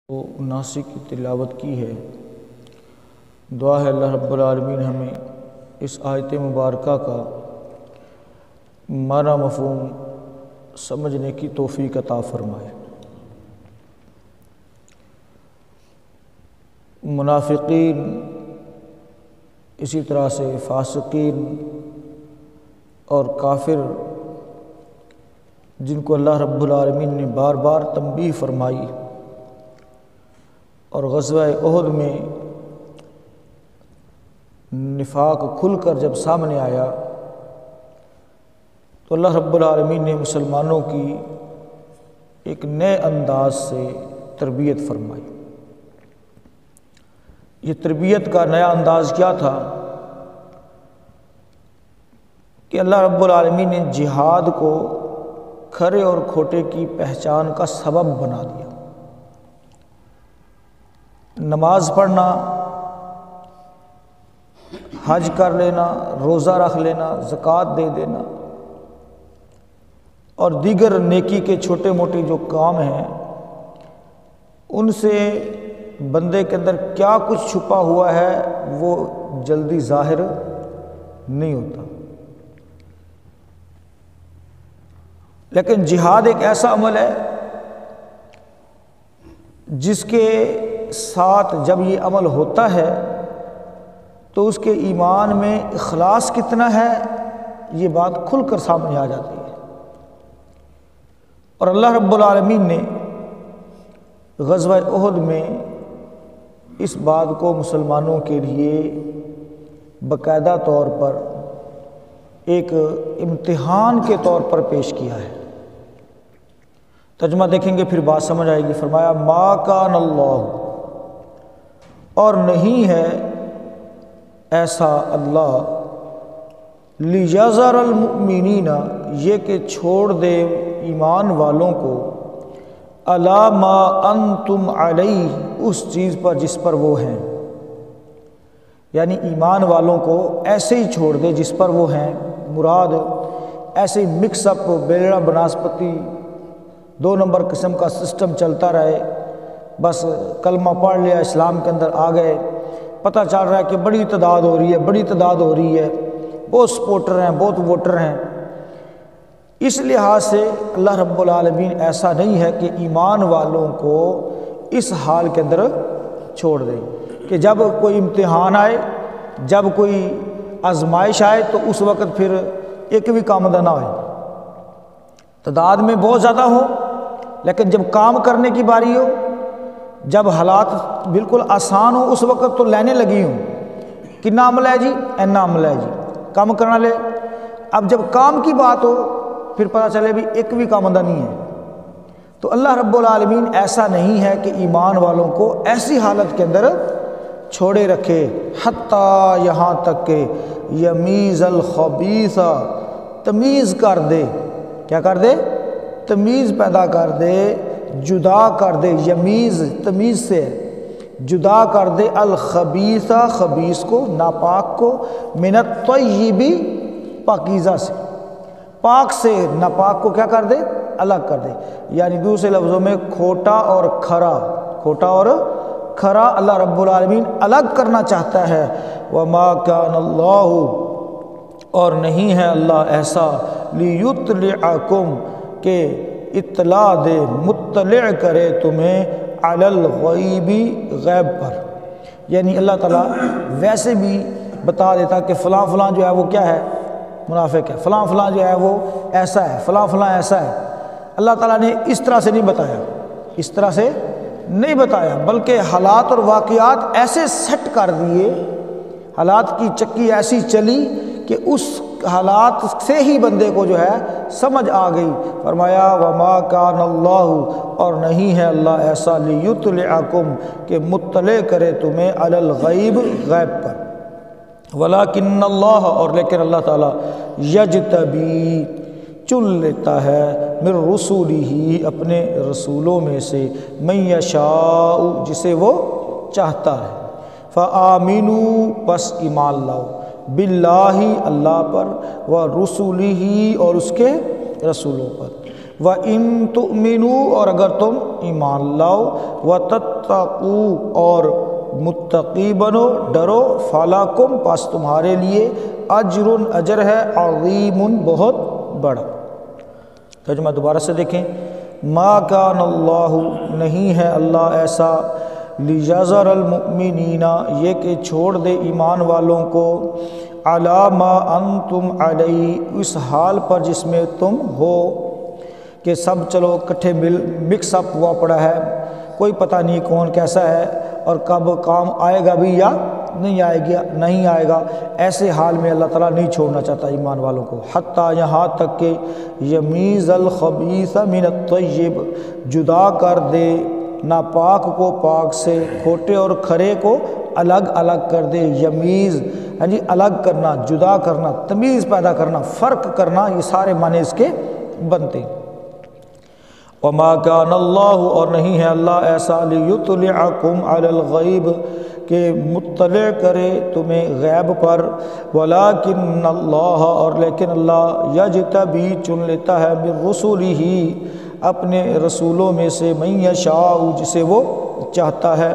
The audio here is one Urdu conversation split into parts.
79 کی تلاوت کی ہے۔ دعا ہے اللہ رب العالمین ہمیں اس آیت مبارکہ کا معنی مفہوم سمجھنے کی توفیق عطا فرمائے۔ منافقین، اسی طرح سے فاسقین اور کافر، جن کو اللہ رب العالمین نے بار بار تنبیہ فرمائی، اور غزوہ احد میں نفاق کھل کر جب سامنے آیا تو اللہ رب العالمین نے مسلمانوں کی ایک نئے انداز سے تربیت فرمائی۔ یہ تربیت کا نیا انداز کیا تھا کہ اللہ رب العالمین نے جہاد کو کھرے اور کھوٹے کی پہچان کا سبب بنا دیا۔ نماز پڑھنا، حج کر لینا، روزہ رکھ لینا، زکوٰۃ دے دینا اور دیگر نیکی کے چھوٹے موٹے جو کام ہیں، ان سے بندے کے اندر کیا کچھ چھپا ہوا ہے وہ جلدی ظاہر نہیں ہوتا۔ لیکن جہاد ایک ایسا عمل ہے جس کے ساتھ جب یہ عمل ہوتا ہے تو اس کے ایمان میں اخلاص کتنا ہے یہ بات کھل کر سامنے آ جاتی ہے۔ اور اللہ رب العالمین نے غزوہ احد میں اس بات کو مسلمانوں کے لیے باقاعدہ طور پر ایک امتحان کے طور پر پیش کیا ہے۔ ترجمہ دیکھیں گے پھر بات سمجھ آئے گی۔ فرمایا ما کان اللہ، اور نہیں ہے ایسا اللہ، لیذر المؤمنین، یہ کہ چھوڑ دے ایمان والوں کو، علی ما انتم علیہ، اس چیز پر جس پر وہ ہیں، یعنی ایمان والوں کو ایسے ہی چھوڑ دے جس پر وہ ہیں۔ مراد ایسے ہی مکس اپ، بیلڑا بناسپتی، 2 نمبر قسم کا سسٹم چلتا رہے، بس کلمہ پڑھ لیا، اسلام کے اندر آ گئے، پتہ چل رہا ہے کہ بڑی تعداد ہو رہی ہے، بڑی تعداد ہو رہی ہے، بہت سپورٹر ہیں، بہت ووٹر ہیں۔ اس لحاظ سے اللہ رب العالمین ایسا نہیں ہے کہ ایمان والوں کو اس حال کے اندر چھوڑ دے کہ جب کوئی امتحان آئے، جب کوئی آزمائش آئے تو اس وقت پھر ایک بھی کام نہ ہوئے، تعداد میں بہت زیادہ ہو، لیکن جب کام کرنے کی باری ہو، جب حالات بالکل آسان ہو، اس وقت تو لینے لگی ہوں، کتنا عمل ہے جی، اینا عمل ہے جی، کام کرنا لے۔ اب جب کام کی بات ہو پھر پتہ چلے بھی ایک بھی کام نہیں ہے۔ تو اللہ رب العالمین ایسا نہیں ہے کہ ایمان والوں کو ایسی حالت کے اندر چھوڑے رکھے، حتیٰ یہاں تک کہ یمیز الخبیث، تمیز کر دے، کیا کر دے؟ تمیز پیدا کر دے، جدا کر دے، یمیز تمیز سے جدا کر دے، الخبیث، خبیث کو، ناپاک کو، من الطیب، پاکیزہ سے، پاک سے ناپاک کو کیا کر دے؟ الگ کر دے۔ یعنی دوسرے لفظوں میں کھوٹا اور کھرا، کھوٹا اور کھرا اللہ رب العالمین الگ کرنا چاہتا ہے۔ وما کان اللہ، اور نہیں ہے اللہ ایسا، لیطلعکم، کہ اطلاع دے، مطلع کرے تمہیں، علی الغیب، غیب پر۔ یعنی اللہ تعالیٰ ویسے بھی بتا دیتا کہ فلاں فلاں جو ہے وہ کیا ہے؟ منافق ہے، فلاں فلاں جو ہے وہ ایسا ہے، فلاں فلاں ایسا ہے۔ اللہ تعالیٰ نے اس طرح سے نہیں بتایا، اس طرح سے نہیں بتایا، بلکہ حالات اور واقعات ایسے سیٹ کر دیے، حالات کی چکی ایسی چلی کہ اس حالات سے ہی بندے کو جو ہے سمجھ آ گئی۔ فرمایا وما کان اللہ، اور نہیں ہے اللہ ایسا، لیطلعکم، کہ مطلع کرے تمہیں، علی الغیب، غیب پر، ولکن اللہ، اور لیکن اللہ تعالیٰ، یجتبی، چن لیتا ہے، من رسولہ، اپنے رسولوں میں سے، من یشاء، جسے وہ چاہتا ہے۔ فآمنوا، پس ایمان لاؤ، باللہ، اللہ پر، ورسولہ، اور اس کے رسولوں پر، وَإِن تُؤْمِنُوا اور اگر تم ایمان لاؤ، وَتَتَّقُوا اور متقی بنو، ڈرو، فَلَكُمْ پس تمہارے لیے اجر اجر ہے، عظیم بہت بڑا۔ ترجمہ دوبارہ سے دیکھیں، ما کان اللہ نہیں ہے اللہ ایسا، لیذر المؤمنین یہ کہ چھوڑ دے ایمان والوں کو، علی ما انتم علیہ اس حال پر جس میں تم ہو، کہ سب چلو کٹھے مکس اپ ہوا پڑا ہے، کوئی پتہ نہیں کون کیسا ہے اور کب کام آئے گا بھی یا نہیں آئے گا، ایسے حال میں اللہ تعالیٰ نہیں چھوڑنا چاہتا ایمان والوں کو، حتیٰ یہاں تک کہ یمیز الخبیث من الطیب جدا کر دے ناپاک کو پاک سے، کھوٹے اور کھرے کو الگ الگ کر دے، یمیز یعنی الگ کرنا، جدا کرنا، تمیز پیدا کرنا، فرق کرنا، یہ سارے معنی اس کے بنتے ہیں۔ وما کان اللہ اور نہیں ہے اللہ ایسا، لیطلعکم علی الغیب کہ مطلع کرے تمہیں غیب پر، ولیکن اللہ اور لیکن اللہ یجتبی چن لیتا ہے من رسولہ اپنے رسولوں میں سے، من یشاء جسے وہ چاہتا ہے،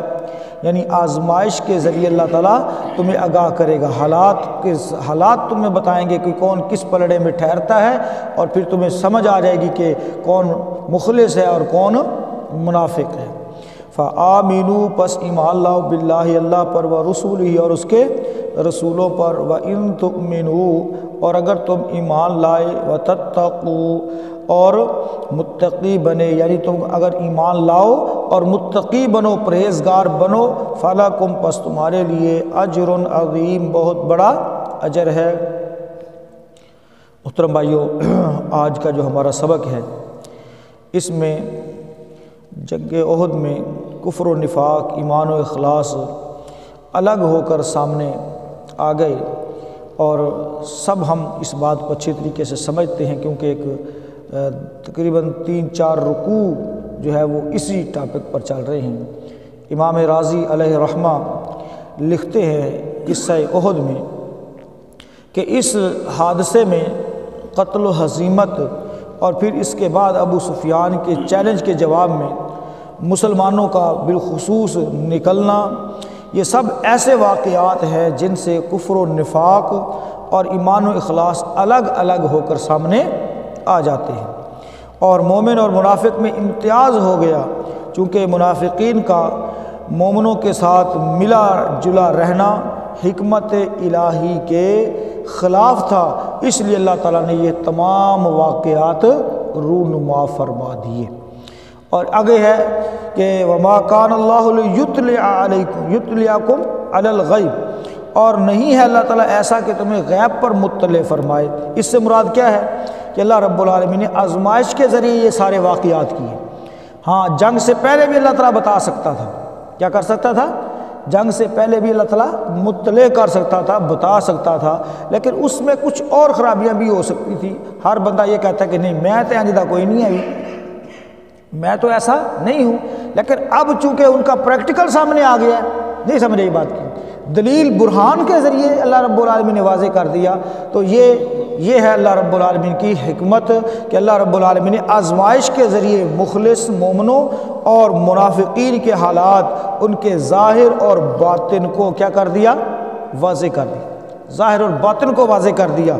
یعنی آزمائش کے ذریعے اللہ تعالیٰ تمہیں آگاہ کرے گا، حالات تمہیں بتائیں گے کہ کون کس پلڑے میں ٹھہرتا ہے، اور پھر تمہیں سمجھ آ جائے گی کہ کون مخلص ہے اور کون منافق ہے۔ فآمنوا پس ایمان لاؤ باللہ اللہ پر، ورسولہ اور اس کے رسولوں پر، وإن تؤمنوا اور اگر تم ایمان لائے، وتتقوا اور متقی بنے، یعنی تم اگر ایمان لاؤ اور متقی بنو، پرہیزگار بنو، فلکم پس تمہارے لیے اجر عظیم بہت بڑا اجر ہے۔ محترم بھائیو، آج کا جو ہمارا سبق ہے اس میں جنگ احد میں کفر و نفاق، ایمان و اخلاص الگ ہو کر سامنے آ گئے، اور سب ہم اس بات کو اچھی طریقے سے سمجھتے ہیں، کیونکہ ایک تقریباً 3-4 رکوع جو ہے وہ اسی ٹاپک پر چل رہے ہیں۔ امام رازی علیہ رحمہ لکھتے ہیں قصہ احد میں کہ اس حادثے میں قتل و ہزیمت اور پھر اس کے بعد ابو سفیان کے چیلنج کے جواب میں مسلمانوں کا بالخصوص نکلنا، یہ سب ایسے واقعات ہیں جن سے کفر و نفاق اور ایمان و اخلاص الگ الگ ہو کر سامنے آ جاتے ہیں، اور مومن اور منافق میں امتیاز ہو گیا، چونکہ منافقین کا مومنوں کے ساتھ ملا جلا رہنا حکمت الہی کے خلاف تھا، اس لیے اللہ تعالیٰ نے یہ تمام واقعات رونما فرما دیے۔ اور آگے ہے کہ وما کان اللہ یطلعکم علی الغیب، اور نہیں ہے اللہ تعالیٰ ایسا کہ تمہیں غیب پر مطلع فرمائے۔ اس سے مراد کیا ہے کہ اللہ رب العالمین نے آزمائش کے ذریعے یہ سارے واقعات کیے۔ ہاں، جنگ سے پہلے بھی اللہ تعالیٰ بتا سکتا تھا، کیا کر سکتا تھا؟ جنگ سے پہلے بھی اللہ تعالیٰ مطلع کر سکتا تھا، بتا سکتا تھا، لیکن اس میں کچھ اور خرابیاں بھی ہو سکتی تھی۔ ہر بندہ یہ کہتا ہے کہ نہیں، میں تو انجدہ کوئی نہیں ہے، میں تو ایسا نہیں ہوں، لیکن اب چونکہ ان کا پریکٹیکل سامنے آ گیا ہے، نہیں سمجھے یہ بات کی، دلیل برہان کے ذریعے اللہ رب العالمین نے واضح کر دیا، تو یہ ہے اللہ رب العالمین کی حکمت کہ اللہ رب العالمین نے آزمائش کے ذریعے مخلص مومنوں اور منافقین کے حالات، ان کے ظاہر اور باطن کو کیا کر دیا؟ واضح کر دیا، ظاہر اور باطن کو واضح کر دیا۔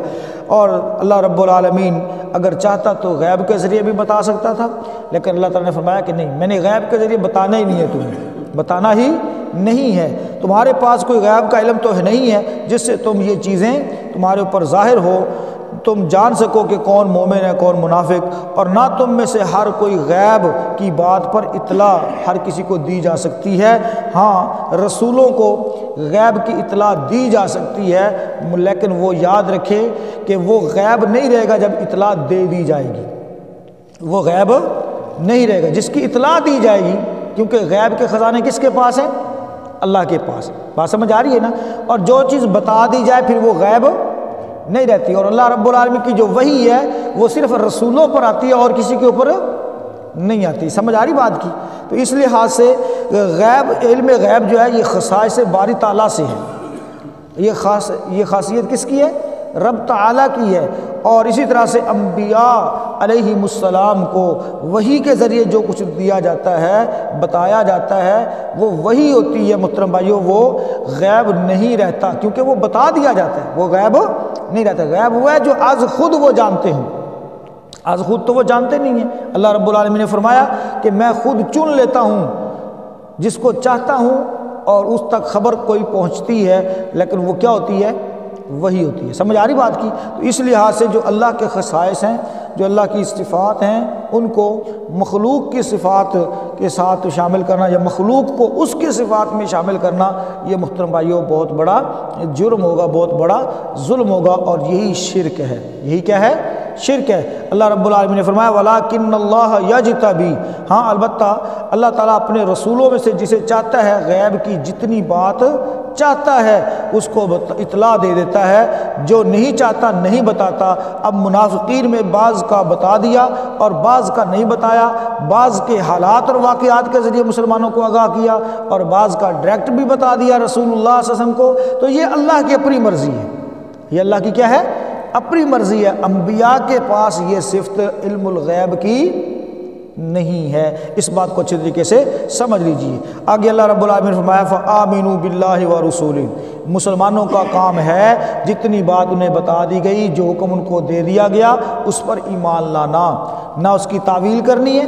اور اللہ رب العالمین اگر چاہتا تو غیب کے ذریعے بھی بتا سکتا تھا، لیکن اللہ تعالیٰ نے فرمایا کہ نہیں، میں نے غیب کے ذریعے بتانا ہی نہیں ہے، تمہیں بتانا ہی نہیں ہے، تمہارے پاس کوئی غیب کا علم تو نہیں ہے جس سے تم یہ چیزیں تمہارے اوپر ظاہر ہو، تم جان سکو کہ کون مومن ہے کون منافق، اور نہ تم میں سے ہر کوئی غیب کی بات پر اطلاع ہر کسی کو دی جا سکتی ہے۔ ہاں، رسولوں کو غیب کی اطلاع دی جا سکتی ہے، لیکن وہ یاد رکھے کہ وہ غیب نہیں رہے گا جب اطلاع دے دی جائے گی، وہ غیب نہیں رہے گا جس کی اطلاع دی جائے گی، کیونکہ غیب کے خزانے کس کے پاس ہیں؟ اللہ کے پاس۔ بات سمجھ آ رہی ہے نا؟ اور جو چیز بتا دی جائے پھر وہ غیب نہیں رہتی، اور اللہ رب العالمین کی جو وحی ہے وہ صرف رسولوں پر آتی ہے اور کسی کے اوپر نہیں آتی۔ سمجھ آ رہی بات کی؟ تو اس لحاظ سے غیب، علم غیب جو ہے یہ خصائص باری تعالیٰ سے ہے، یہ خاصیت کس کی ہے؟ رب تعالیٰ کی ہے، اور اسی طرح سے انبیاء علیہم السلام کو وحی کے ذریعے جو کچھ دیا جاتا ہے، بتایا جاتا ہے، وہ وحی ہوتی ہے محترم بھائیو، وہ غیب نہیں رہتا، کیونکہ وہ بتا دیا جاتا ہے، وہ غیب نہیں رہتا۔ غیب وہ ہے جو از خود وہ جانتے ہوں، از خود تو وہ جانتے نہیں ہیں۔ اللہ رب العالمین نے فرمایا کہ میں خود چن لیتا ہوں جس کو چاہتا ہوں، اور اس تک خبر کوئی پہنچتی ہے، لیکن وہ کیا ہوتی ہے؟ وہی ہوتی ہے۔ سمجھ آ رہی بات کی؟ تو اس لحاظ سے جو اللہ کے خصائص ہیں، جو اللہ کی صفات ہیں، ان کو مخلوق کی صفات کے ساتھ شامل کرنا یا مخلوق کو اس کی صفات میں شامل کرنا، یہ محترم بھائیوں بہت بڑا جرم ہوگا، بہت بڑا ظلم ہوگا، اور یہی شرک ہے۔ یہی کیا ہے؟ شرک ہے۔ اللہ رب العالمین نے فرمایا وَلَٰكِنَّ اللَّهَ يَجْتَبِي، ہاں البتہ اللہ تعالیٰ اپنے رسولوں میں سے جسے چاہتا ہے غیب کی جتنی بات چاہتا ہے اس کو اطلاع دے دیتا ہے، جو نہیں چاہتا نہیں بتاتا۔ اب منافقین میں بعض کا بتا دیا اور بعض کا نہیں بتایا، بعض کے حالات اور واقعات کے ذریعے مسلمانوں کو آگاہ کیا، اور بعض کا ڈائریکٹ بھی بتا دیا رسول اللہ صلی اللہ علیہ وسلم کو۔ تو یہ اللہ کی اپنی مرضی ہے، یہ اللہ کی کیا ہے؟ اپنی مرضی ہے۔ انبیاء کے پاس یہ صفت علم الغیب کی نہیں ہے، اس بات کو اچھے طریقے سے سمجھ لیجئے۔ آگے اللہ رب العالمین نے فرمایا فَآمِنُوا بِاللَّهِ وَرُسُولِهِ، مسلمانوں کا کام ہے جتنی بات انہیں بتا دی گئی، جو حکم ان کو دے دیا گیا، اس پر ایمان لانا، نہ اس کی تعویل کرنی ہے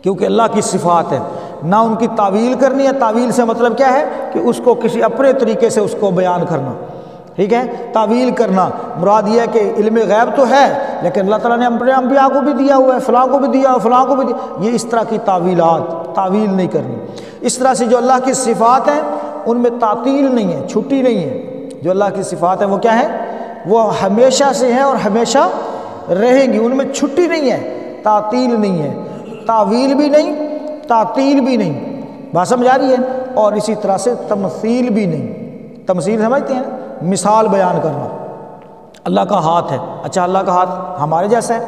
کیونکہ اللہ کی صفات ہے، نہ ان کی تعویل کرنی ہے۔ تعویل سے مطلب کیا ہے؟ کہ اس کو کسی اپنے طریقے سے اس کو بیان کرنا، ٹھیک ہے؟ تعویل کرنا مراد یہ ہے کہ علم غیب تو ہے، لیکن اللہ تعالیٰ نے اپنے انبیاء کو بھی دیا ہوا ہے، فلاں کو بھی دیا، فلاں کو بھی دیا، یہ اس طرح کی تعویل نہیں کرنی۔ اس طرح سے جو اللہ کی صفات ہیں ان میں تعطیل نہیں ہے، چھٹی نہیں ہے۔ جو اللہ کی صفات ہیں وہ کیا ہے؟ وہ ہمیشہ سے ہیں اور ہمیشہ رہیں گی، ان میں چھٹی نہیں ہے، تعطیل نہیں ہے، تعویل بھی نہیں، تعطیل بھی نہیں، بات سمجھ آ رہی ہے؟ اور اسی طرح سے تمثیل بھی نہیں۔ تمثیل سمجھتے ہیں؟ مثال بیان کرنا۔ اللہ کا ہاتھ ہے، اچھا اللہ کا ہاتھ ہمارے جیسا ہے؟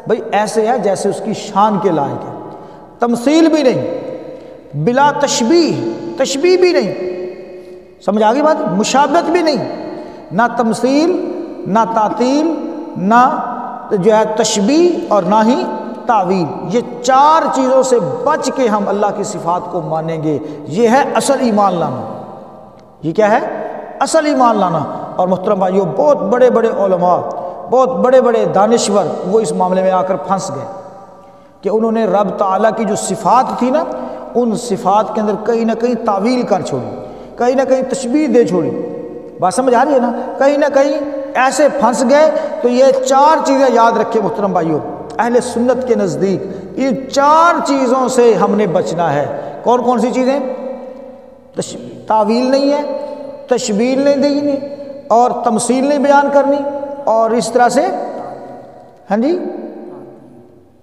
بھئی ایسے ہے جیسے اس کی شان کے لائق ہے۔ تمثیل بھی نہیں، بلا تشبیہ، تشبیہ بھی نہیں، سمجھ آگئی بات؟ مشابہت بھی نہیں، نہ تمثیل، نہ تعطیل، نہ جو ہے تشبیہ، اور نہ ہی تعویل۔ یہ چار چیزوں سے بچ کے ہم اللہ کی صفات کو مانیں گے، یہ ہے اصل ایمان لانا۔ یہ کیا ہے؟ اصل ایمان لانا۔ اور محترم بھائیوں بہت بڑے بڑے علماء، بہت بڑے بڑے دانشور وہ اس معاملے میں آ کر پھنس گئے کہ انہوں نے رب تعالیٰ کی جو صفات تھی نا، ان صفات کے اندر کہیں نہ کہیں تعویل کر چھوڑی، کہیں نہ کہیں تشبیہ دے چھوڑی۔ بات سمجھ آ رہی ہے نا؟ کہیں نہ کہیں ایسے پھنس گئے۔ تو یہ چار چیزیں یاد رکھے محترم بھائیوں، اہل سنت کے نزدیک ان چار چیزوں سے ہم نے بچنا ہے۔ کون کون سی چیزیں؟ تعویل نہیں ہے، تشبیہ نہیں دینی، اور تمثیل نہیں بیان کرنی، اور اس طرح سے ہاں جی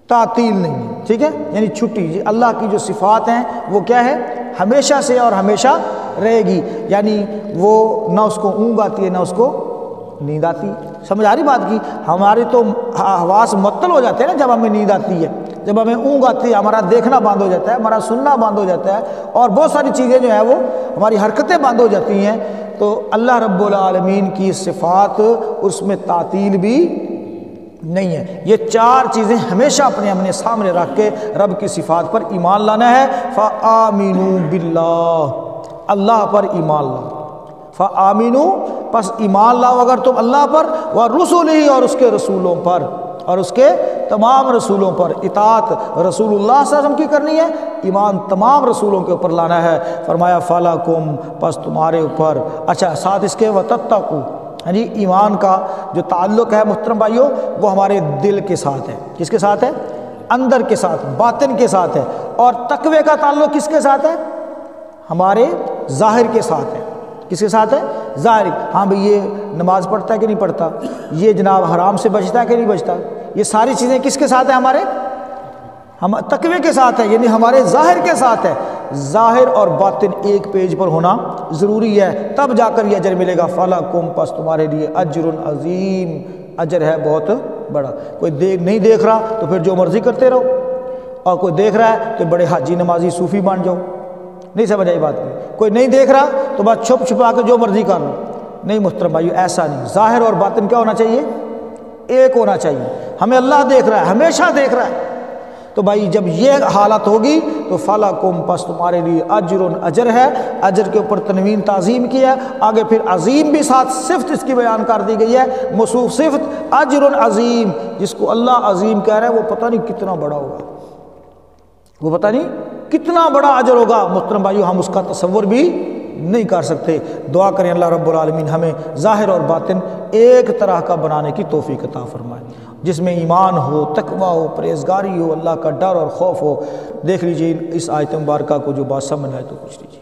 تعطیل نہیں ہے، ٹھیک ہے؟ یعنی چھٹی۔ اللہ کی جو صفات ہیں وہ کیا ہے؟ ہمیشہ سے اور ہمیشہ رہے گی، یعنی وہ نہ اس کو اونگ آتی ہے نہ اس کو نیند آتی۔ سمجھ آ رہی بات کی؟ ہمارے تو حواس معطل ہو جاتے ہیں نا جب ہمیں نیند آتی ہے، جب ہمیں اونگ آتی ہے، ہمارا دیکھنا بند ہو جاتا ہے، ہمارا سننا بند ہو جاتا ہے، اور بہت ساری چیزیں جو ہیں وہ ہماری حرکتیں بند ہو جاتی ہیں۔ تو اللہ رب العالمین کی صفات اس میں تعطیل بھی نہیں ہے۔ یہ چار چیزیں ہمیشہ اپنے سامنے رکھ کے رب کی صفات پر ایمان لانا ہے۔ فآمنوا باللہ، اللہ پر ایمان لاؤ۔ فآمنوا، پس ایمان لاؤ اگر تم اللہ پر، ورسلہ، اور اس کے رسولوں پر، اور اس کے تمام رسولوں پر۔ اطاعت رسول اللہ صلی اللہ علیہ وسلم کی کرنی ہے، ایمان تمام رسولوں کے اوپر لانا ہے۔ فرمایا فَلَكُمْ، پس تمہارے اوپر۔ اچھا ساتھ اس کے وَتَتَّقُوا، ہاں جی ایمان کا جو تعلق ہے محترم بھائیوں وہ ہمارے دل کے ساتھ ہے۔ کس کے ساتھ ہے؟ اندر کے ساتھ، باطن کے ساتھ ہے۔ اور تقوی کا تعلق کس کے ساتھ ہے؟ ہمارے ظاہر کے ساتھ ہے۔ کس کے ساتھ ہے؟ ظاہر۔ ہاں بھئی یہ نماز پڑھتا ہے کہ نہیں پڑھتا، یہ جناب حرام سے بچتا ہے کہ نہیں بچتا، یہ ساری چیزیں کس کے ساتھ ہیں؟ ہمارے تقوی کے ساتھ ہے، یعنی ہمارے ظاہر کے ساتھ ہے۔ ظاہر اور باطن ایک پیج پر ہونا ضروری ہے، تب جا کر یہ اجر ملے گا۔ فَلَكُمْ، پس تمہارے لیے اجر عظیم، اجر ہے بہت بڑا۔ کوئی نہیں دیکھ رہا تو پھر جو مرضی کرتے رہو، اور کوئی دیکھ رہا ہے تو بڑے حاجی نمازی صوفی بن جاؤ۔ نہیں سمجھ آئی بات کی؟ کوئی نہیں دیکھ رہا تو بس چھپ چھپا کے جو مرضی کر لو، نہیں محترم بھائیو، ایسا نہیں، ظاہر اور باطن کیا ہونا چاہیے؟ ایک ہونا چاہیے۔ ہمیں اللہ دیکھ رہا ہے، ہمیشہ دیکھ رہا ہے، تو بھائی جب یہ حالت ہوگی تو فَلَكُمْ، پس تمہارے لیے اجر ہے، اجر کے اوپر تنوین تعظیم کیا ہے، آگے پھر عظیم بھی ساتھ صفت اس کی بیان کر دی گئی ہے، موصوف صفت اجر عظیم، جس کو اللہ عظیم کہہ رہا ہے وہ پتہ نہیں کتنا بڑا ہوگا، وہ پتہ نہیں کتنا بڑا اجر ہوگا محترم بھائیو، ہم اس کا تصور بھی نہیں کر سکتے۔ دعا کریں اللہ رب العالمین ہمیں ظاہر اور باطن ایک طرح کا بنانے کی توفیق عطا فرمائے، جس میں ایمان ہو، تقوی ہو، پرہیزگاری ہو، اللہ کا ڈر اور خوف ہو۔ دیکھ لیجئے اس آیت مبارکہ کو جو بات سمجھ آئے تو پوچھ لیجیے۔